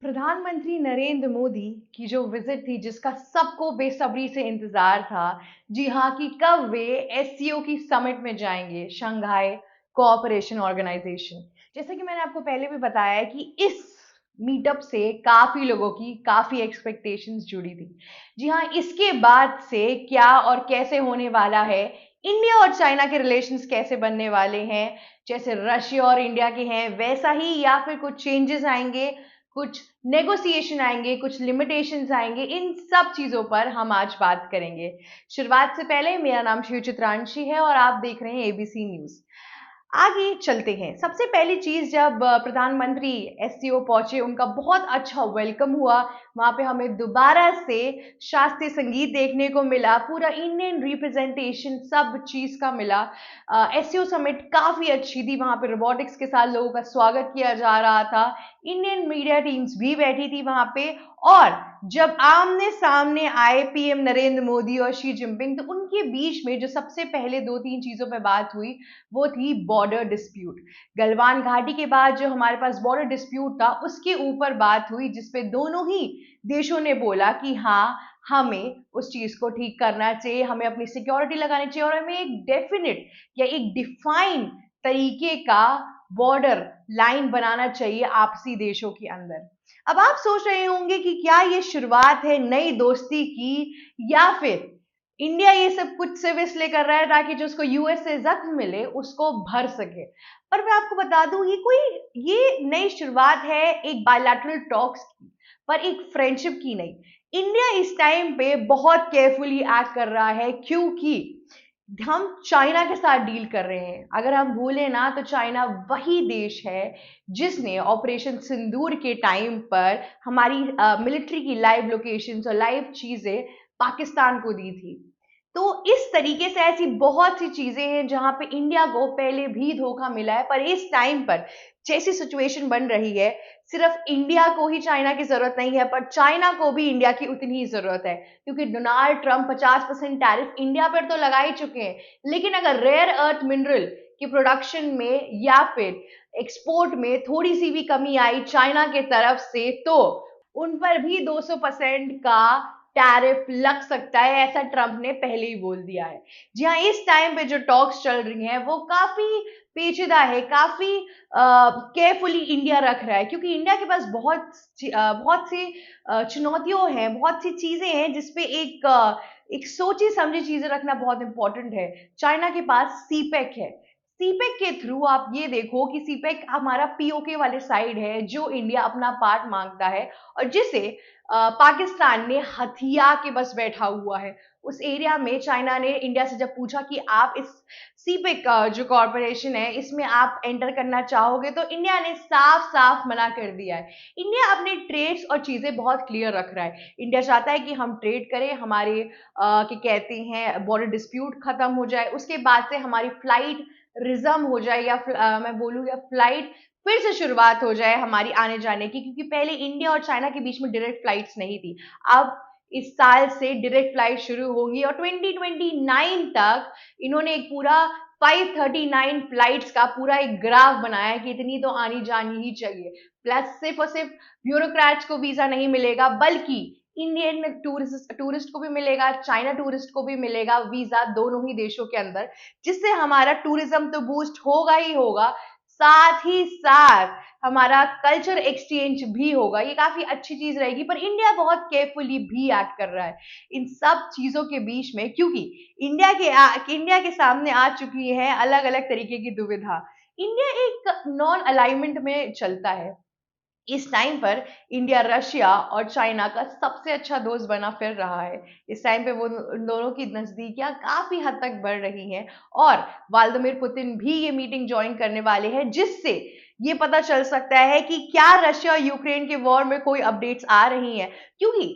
प्रधानमंत्री नरेंद्र मोदी की जो विजिट थी जिसका सबको बेसब्री से इंतजार था। जी हाँ, कि कब वे एससीओ की समिट में जाएंगे, शंघाई कोऑपरेशन ऑर्गेनाइजेशन। जैसे कि मैंने आपको पहले भी बताया है कि इस मीटअप से काफी लोगों की काफी एक्सपेक्टेशंस जुड़ी थी। जी हाँ, इसके बाद से क्या और कैसे होने वाला है, इंडिया और चाइना के रिलेशंस कैसे बनने वाले हैं, जैसे रशिया और इंडिया के हैं वैसा ही या फिर कुछ चेंजेस आएंगे, कुछ नेगोशिएशन आएंगे, कुछ लिमिटेशंस आएंगे, इन सब चीजों पर हम आज बात करेंगे। शुरुआत से पहले मेरा नाम शिव चित्रांशी है और आप देख रहे हैं एबीसी न्यूज। आगे चलते हैं। सबसे पहली चीज, जब प्रधानमंत्री एससीओ पहुंचे उनका बहुत अच्छा वेलकम हुआ। वहां पे हमें दोबारा से शास्त्रीय संगीत देखने को मिला, पूरा इंडियन रिप्रेजेंटेशन सब चीज का मिला। एससीओ समिट काफी अच्छी थी, वहां पे रोबोटिक्स के साथ लोगों का स्वागत किया जा रहा था। इंडियन मीडिया टीम्स भी बैठी थी वहां पे। और जब आमने सामने आए पीएम नरेंद्र मोदी और शी जिनपिंग, तो उनके बीच में जो सबसे पहले दो तीन चीजों पर बात हुई वो थी बॉर्डर डिस्प्यूट। गलवान घाटी के बाद जो हमारे पास बॉर्डर डिस्प्यूट था उसके ऊपर बात हुई, जिसपे दोनों ही देशों ने बोला कि हाँ, हमें उस चीज को ठीक करना चाहिए, हमें अपनी सिक्योरिटी लगानी चाहिए और हमें एक डेफिनेट या एक डिफाइन तरीके का बॉर्डर लाइन बनाना चाहिए आपसी देशों के अंदर। अब आप सोच रहे होंगे कि क्या ये शुरुआत है नई दोस्ती की, या फिर इंडिया ये सब कुछ सिर्फ इसलिए कर रहा है ताकि जो उसको यूएस से जख्म मिले उसको भर सके। पर मैं आपको बता दूं, ये नई शुरुआत है एक बायलैटरल टॉक्स की, पर एक फ्रेंडशिप की नहीं। इंडिया इस टाइम पे बहुत केयरफुली एक्ट कर रहा है क्योंकि हम चाइना के साथ डील कर रहे हैं। अगर हम भूलें ना, तो चाइना वही देश है जिसने ऑपरेशन सिंदूर के टाइम पर हमारी मिलिट्री की लाइव लोकेशंस और लाइव चीजें पाकिस्तान को दी थी। तो इस तरीके से ऐसी बहुत सी चीजें हैं जहां पे इंडिया को पहले भी धोखा मिला है, पर इस टाइम पर जैसी सिचुएशन बन रही है, सिर्फ इंडिया को ही चाइना की जरूरत नहीं है, पर चाइना को भी इंडिया की उतनी ही जरूरत है। क्योंकि डोनाल्ड ट्रंप 50% टैरिफ इंडिया पर तो लगा ही चुके हैं, लेकिन अगर रेयर अर्थ मिनरल की प्रोडक्शन में या फिर एक्सपोर्ट में थोड़ी सी भी कमी आई चाइना के तरफ से, तो उन पर भी 200% का टैरिफ लग सकता है, ऐसा ट्रंप ने पहले ही बोल दिया है। जी हाँ, इस टाइम पे जो टॉक्स चल रही हैं वो काफी पेचीदा है, काफी केयरफुली इंडिया रख रहा है, क्योंकि इंडिया के पास बहुत सी चुनौतियों हैं, बहुत सी चीजें हैं जिसपे एक सोची समझी चीजें रखना बहुत इंपॉर्टेंट है। चाइना के पास सीपेक है। सीपेक के थ्रू आप ये देखो कि सीपेक हमारा पीओके वाले साइड है जो इंडिया अपना पार्ट मांगता है, और जिसे पाकिस्तान ने हथिया के बस बैठा हुआ है। उस एरिया में चाइना ने इंडिया से जब पूछा कि आप इस सीपेक जो कॉरपोरेशन है इसमें आप एंटर करना चाहोगे, तो इंडिया ने साफ साफ मना कर दिया है। इंडिया अपने ट्रेड्स और चीजें बहुत क्लियर रख रहा है। इंडिया चाहता है कि हम ट्रेड करें, हमारे क्या कहते हैं बॉर्डर डिस्प्यूट खत्म हो जाए, उसके बाद से हमारी फ्लाइट रिज्म हो जाए, या मैं बोलूँ या फ्लाइट फिर से शुरुआत हो जाए हमारी आने जाने की, क्योंकि पहले इंडिया और चाइना के बीच में डायरेक्ट फ्लाइट्स नहीं थी। अब इस साल से डायरेक्ट फ्लाइट शुरू होंगी और 2029 तक इन्होंने एक पूरा 539 फ्लाइट्स का पूरा एक ग्राफ बनाया है कि इतनी तो आनी जानी ही चाहिए। प्लस सिर्फ और सिर्फ ब्यूरोक्रेट्स को वीजा नहीं मिलेगा, बल्कि इंडियन टूरिस्ट को भी मिलेगा, चाइना टूरिस्ट को भी मिलेगा वीजा, दोनों ही देशों के अंदर, जिससे हमारा टूरिज्म तो बूस्ट होगा ही होगा, साथ ही साथ हमारा कल्चर एक्सचेंज भी होगा। ये काफी अच्छी चीज रहेगी। पर इंडिया बहुत केयरफुली भी एक्ट कर रहा है इन सब चीजों के बीच में, क्योंकि इंडिया के सामने आ चुकी है अलग अलग तरीके की दुविधा। इंडिया एक नॉन अलाइनमेंट में चलता है। इस टाइम पर इंडिया रशिया और चाइना का सबसे अच्छा दोस्त बना फिर रहा है। इस टाइम पे वो उन दोनों की नजदीकियां काफी हद तक बढ़ रही हैं, और व्लादिमीर पुतिन भी ये मीटिंग ज्वाइन करने वाले हैं, जिससे ये पता चल सकता है कि क्या रशिया और यूक्रेन के वॉर में कोई अपडेट्स आ रही हैं। क्योंकि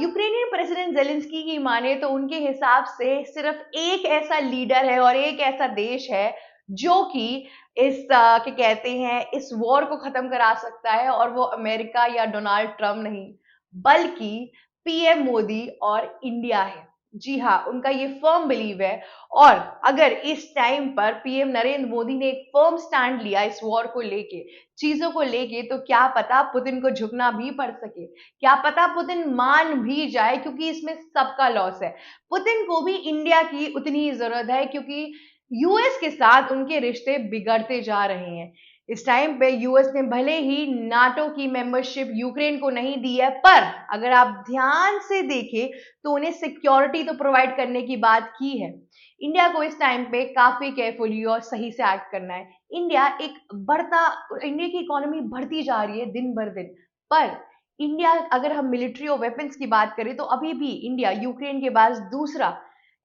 यूक्रेनियन प्रेसिडेंट जेलेंस्की की माने तो उनके हिसाब से सिर्फ एक ऐसा लीडर है और एक ऐसा देश है जो कि इस क्या कहते हैं इस वॉर को खत्म करा सकता है, और वो अमेरिका या डोनाल्ड ट्रंप नहीं, बल्कि पीएम मोदी और इंडिया है। जी हाँ, उनका ये फर्म बिलीव है। और अगर इस टाइम पर पीएम नरेंद्र मोदी ने एक फर्म स्टैंड लिया इस वॉर को लेके, चीजों को लेके, तो क्या पता पुतिन को झुकना भी पड़ सके, क्या पता पुतिन मान भी जाए, क्योंकि इसमें सबका लॉस है। पुतिन को भी इंडिया की उतनी ही जरूरत है, क्योंकि यूएस के साथ उनके रिश्ते बिगड़ते जा रहे हैं। इस टाइम पे यूएस ने भले ही नाटो की मेंबरशिप यूक्रेन को नहीं दी है, पर अगर आप ध्यान से देखें तो उन्हें सिक्योरिटी तो प्रोवाइड करने की बात की है। इंडिया को इस टाइम पे काफी केयरफुली और सही से एक्ट करना है। इंडिया की इकोनॉमी बढ़ती जा रही है दिन भर दिन, पर इंडिया, अगर हम मिलिट्री और वेपन्स की बात करें, तो अभी भी इंडिया यूक्रेन के बाद दूसरा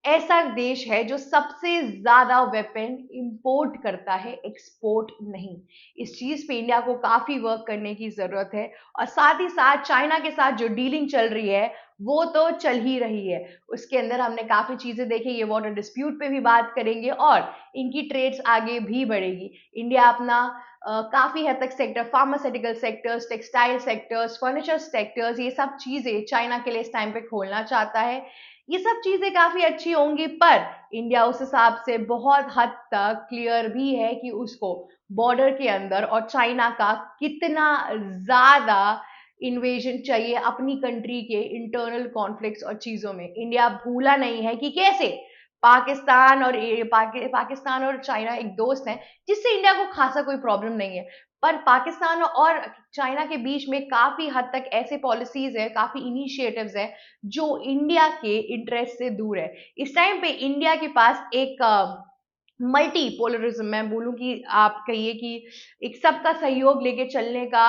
ऐसा देश है जो सबसे ज्यादा वेपन इंपोर्ट करता है, एक्सपोर्ट नहीं। इस चीज पे इंडिया को काफी वर्क करने की जरूरत है। और साथ ही साथ चाइना के साथ जो डीलिंग चल रही है वो तो चल ही रही है, उसके अंदर हमने काफी चीजें देखी। ये वाटर डिस्प्यूट पे भी बात करेंगे और इनकी ट्रेड्स आगे भी बढ़ेगी। इंडिया अपना काफी हद तक sector, pharmaceutical sectors, textile sectors, furniture sectors, ये सब चीजें चाइना के लिए इस टाइम पे खोलना चाहता है। ये सब चीजें काफी अच्छी होंगी, पर इंडिया उस हिसाब से बहुत हद तक क्लियर भी है कि उसको बॉर्डर के अंदर और चाइना का कितना ज्यादा इन्वेजन चाहिए अपनी कंट्री के इंटरनल कॉन्फ्लिक्ट्स और चीजों में। इंडिया भूला नहीं है कि कैसे पाकिस्तान और चाइना एक दोस्त हैं, जिससे इंडिया को खासा कोई प्रॉब्लम नहीं है। पर पाकिस्तान और चाइना के बीच में काफी हद तक ऐसे पॉलिसीज है, काफी इनिशिएटिव्स है जो इंडिया के इंटरेस्ट से दूर है। इस टाइम पे इंडिया के पास एक मल्टी पोलरिज्म, मैं बोलूं कि आप कहिए कि एक सबका सहयोग लेके चलने का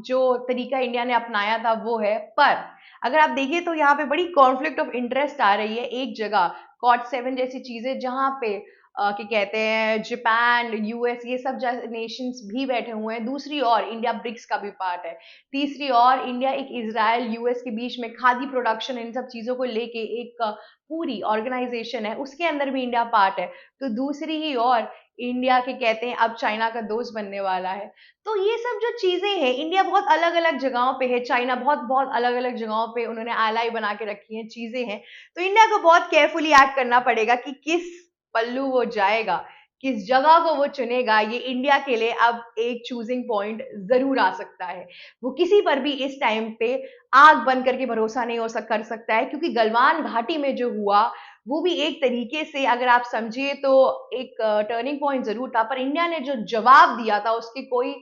जो तरीका इंडिया ने अपनाया था वो है। पर अगर आप देखिए तो यहाँ पे बड़ी कॉन्फ्लिक्ट ऑफ इंटरेस्ट आ रही है एक जगह, कॉट 7 जैसी चीजें, जहां पे क्या कहते हैं, जापान, यूएस, ये सब नेशंस भी बैठे हुए हैं। दूसरी ओर इंडिया ब्रिक्स का भी पार्ट है। तीसरी ओर इंडिया एक इजराइल यूएस के बीच में खादी प्रोडक्शन, इन सब चीजों को लेके एक पूरी ऑर्गेनाइजेशन है, उसके अंदर भी इंडिया पार्ट है। तो दूसरी ही ओर इंडिया के कहते हैं अब चाइना का दोस्त बनने वाला है। तो ये सब जो चीजें हैं, इंडिया बहुत अलग अलग जगहों पे है, चाइना बहुत बहुत अलग अलग जगहों पे उन्होंने एलाई बना के रखी है, चीजें हैं। तो इंडिया को बहुत केयरफुली एक्ट करना पड़ेगा कि किस पल्लू वो जाएगा, किस जगह को वो चुनेगा। ये इंडिया के लिए अब एक चूजिंग पॉइंट जरूर आ सकता है। वो किसी पर भी इस टाइम पे आग बंद करके भरोसा नहीं कर सकता है, क्योंकि गलवान घाटी में जो हुआ वो भी एक तरीके से अगर आप समझिए तो एक टर्निंग पॉइंट जरूर था, पर इंडिया ने जो जवाब दिया था उसकी कोई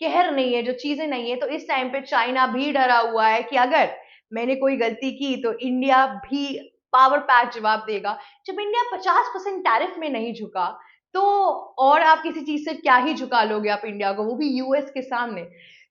कहर नहीं है, जो चीजें नहीं है। तो इस टाइम पे चाइना भी डरा हुआ है कि अगर मैंने कोई गलती की तो इंडिया भी पावर पैक जवाब देगा। जब इंडिया 50% टैरिफ में नहीं झुका, तो और आप किसी चीज से क्या ही झुका लोगे आप इंडिया को, वो भी यूएस के सामने।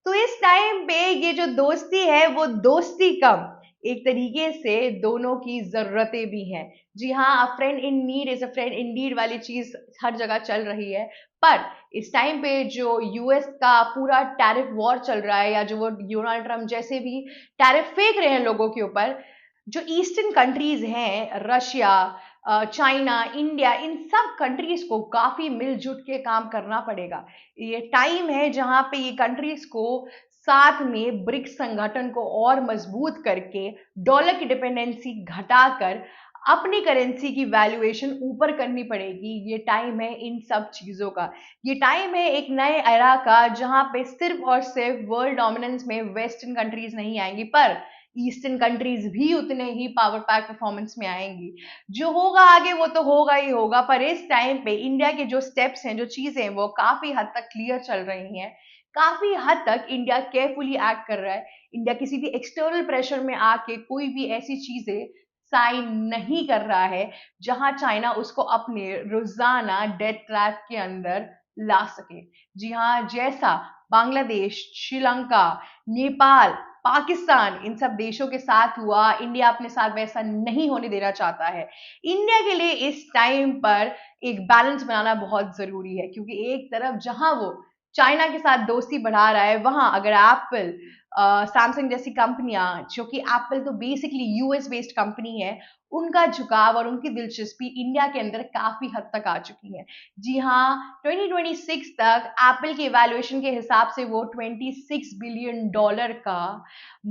तो इस टाइम पे ये जो दोस्ती है वो दोस्ती कम, एक तरीके से दोनों की जरूरतें भी हैं। जी हाँ, a friend in need is a friend indeed वाली चीज हर जगह चल रही है। पर इस टाइम पे जो यूएस का पूरा टैरिफ वॉर चल रहा है, या जो वो डोनाल्ड ट्रम्प जैसे भी टैरिफ फेंक रहे हैं लोगों के ऊपर, जो ईस्टर्न कंट्रीज हैं, रशिया, चाइना, इंडिया, इन सब कंट्रीज को काफी मिलजुट के काम करना पड़ेगा। ये टाइम है जहां पे ये कंट्रीज को साथ में ब्रिक्स संगठन को और मजबूत करके डॉलर की डिपेंडेंसी घटाकर अपनी करेंसी की वैल्यूएशन ऊपर करनी पड़ेगी। ये टाइम है इन सब चीजों का। ये टाइम है एक नए एरा का, जहां पे सिर्फ और सिर्फ वर्ल्ड डोमिनेंस में वेस्टर्न कंट्रीज नहीं आएंगी, पर ईस्टर्न कंट्रीज भी उतने ही पावर पैक परफॉर्मेंस में आएंगी। जो होगा आगे वो तो होगा ही होगा, पर इस टाइम पे इंडिया के जो स्टेप्स हैं, जो चीजें हैं, वो काफी हद तक क्लियर चल रही हैं। काफी हद तक इंडिया केयरफुली एक्ट कर रहा है। इंडिया किसी भी एक्सटर्नल प्रेशर में आके कोई भी ऐसी चीजें साइन नहीं कर रहा है जहां चाइना उसको अपने रोजाना डेथ ट्रैप के अंदर ला सके। जी हाँ, जैसा बांग्लादेश, श्रीलंका, नेपाल, पाकिस्तान, इन सब देशों के साथ हुआ, इंडिया अपने साथ वैसा नहीं होने देना चाहता है। इंडिया के लिए इस टाइम पर एक बैलेंस बनाना बहुत जरूरी है, क्योंकि एक तरफ जहां वो चाइना के साथ दोस्ती बढ़ा रहा है, वहां अगर एप्पल सैमसंग जैसी कंपनियां, जो कि एप्पल तो बेसिकली यूएस बेस्ड कंपनी है, उनका झुकाव और उनकी दिलचस्पी इंडिया के अंदर काफी हद तक आ चुकी है। जी हाँ, 2026 तक एप्पल के इवैल्यूएशन के हिसाब से वो $26 बिलियन का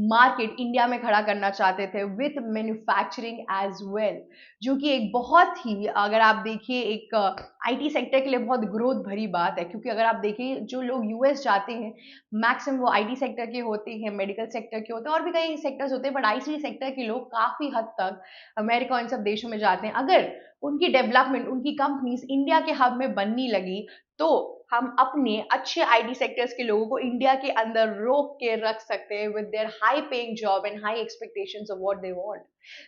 मार्केट इंडिया में खड़ा करना चाहते थे विथ मैन्युफैक्चरिंग एज वेल, जो कि एक बहुत ही, अगर आप देखिए, एक आईटी सेक्टर के लिए बहुत ग्रोथ भरी बात है। क्योंकि अगर आप देखिए, जो लोग यूएस जाते हैं मैक्सिमम वो आईटी सेक्टर के होते हैं, मेडिकल सेक्टर के होते हैं, और भी कई सेक्टर्स होते हैं, बट आईटी सेक्टर के लोग काफी हद तक अमेरिका और इन सब देशों में जाते हैं। अगर उनकी डेवलपमेंट, उनकी कंपनीज इंडिया के हब में बनने लगी, तो हम अपने अच्छे आईटी सेक्टर्स के लोगों को इंडिया के अंदर रोक के रख सकते हैं with their high paying job and high expectations of what they want.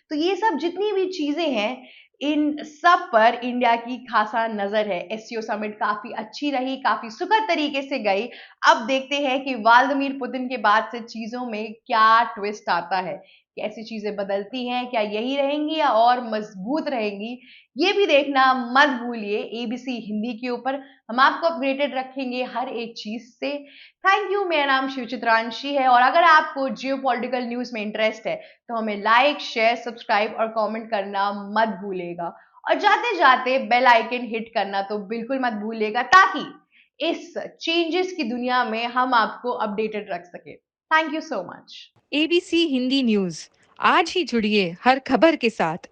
तो ये सब जितनी भी चीजें हैं, इन सब पर इंडिया की खासा नजर है। एससीओ समिट काफी अच्छी रही, काफी सुखद तरीके से गई। अब देखते हैं कि व्लादिमीर पुतिन के बाद से चीजों में क्या ट्विस्ट आता है, कैसी चीजें बदलती हैं, क्या यही रहेंगी या और मजबूत रहेंगी, ये भी देखना मत भूलिए एबीसी हिंदी के ऊपर। हम आपको अपडेटेड रखेंगे हर एक चीज से। Thank you. मेरा नाम शिवचित्रांशी है, और अगर आपको जियो पॉलिटिकल न्यूज में इंटरेस्ट है तो हमें लाइक, शेयर, सब्सक्राइब और कमेंट करना मत भूलिएगा, और जाते जाते बेल आइकन हिट करना तो बिल्कुल मत भूलिएगा, ताकि इस चेंजेस की दुनिया में हम आपको अपडेटेड रख सके। Thank you so much. ABC Hindi news, आज ही जुड़िए हर खबर के साथ।